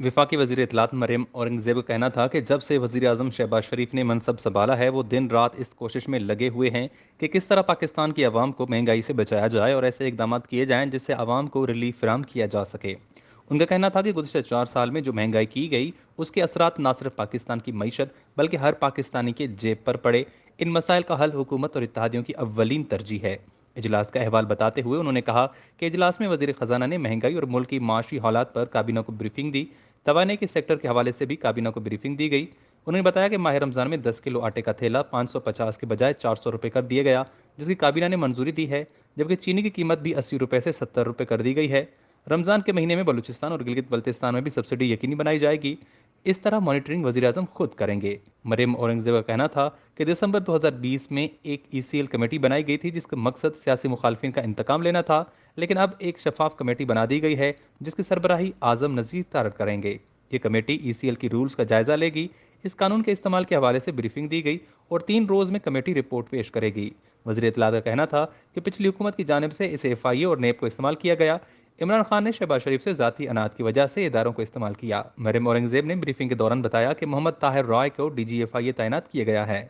वफाकी वजीर इत्तलात मरियम औरंगजेब का कहना था कि जब से वजीर आजम शहबाज शरीफ ने मनसब संभाला है वो दिन रात इस कोशिश में लगे हुए हैं कि किस तरह पाकिस्तान की आवाम को महंगाई से बचाया जाए और ऐसे इकदाम किए जाएं जिससे आवाम को रिलीफ फराम किया जा सके। उनका कहना था कि गुज़श्ता 4 साल में जो महंगाई की गई उसके असरात न सिर्फ पाकिस्तान की मीशत बल्कि हर पाकिस्तानी के जेब पर पड़े। इन मसाइल का हल हुकूमत और इत्तेहादियों की अव्वलीन तरजीह है। इजलास का अहवाल बताते हुए उन्होंने कहा कि इजलास में वजीर खजाना ने महंगाई और मुल्क की माशी हालात पर काबीना को ब्रीफिंग दी। तवाने के सेक्टर के हवाले से भी काबीना को ब्रीफिंग दी गई। उन्होंने बताया कि माह रमजान में 10 किलो आटे का थैला 550 के बजाय 400 रुपये कर दिया गया, जिसकी काबीना ने मंजूरी दी है। जबकि चीनी की कीमत भी 80 रुपये से 70 रुपये कर दी गई है। रमजान के महीने में बलूचिस्तान और गिलगित बल्तिस्तान में भी सब्सिडी यकीनी बनाई जाएगी। इस तरह मॉनिटरिंग वजीर आजम खुद करेंगे। मरियम औरंगजेब का कहना था कि दिसंबर 2020 में एक ईसीएल कमेटी बनाई गई थी जिसका मकसद सियासी मुखालफिन का इंतकाम लेना था, लेकिन अब एक शफाफ कमेटी बना दी गई है जिसकी सरबराही आजम नजीर तारक करेंगे। ये कमेटी ईसीएल की रूल्स का जायजा लेगी। इस कानून के इस्तेमाल के हवाले से ब्रीफिंग दी गई और 3 रोज में कमेटी रिपोर्ट पेश करेगी। वजीर इत्तलात का कहना था कि पिछली हुकूमत की जानिब से इसे एफआईए और नेब को इस्तेमाल किया गया। इमरान खान ने शहबाज शरीफ से जाती अनाज की वजह से इदारों को इस्तेमाल किया। मरियम औरंगजेब ने ब्रीफिंग के दौरान बताया कि मोहम्मद ताहिर रॉय को डीजीएफआईए तैनात किया गया है।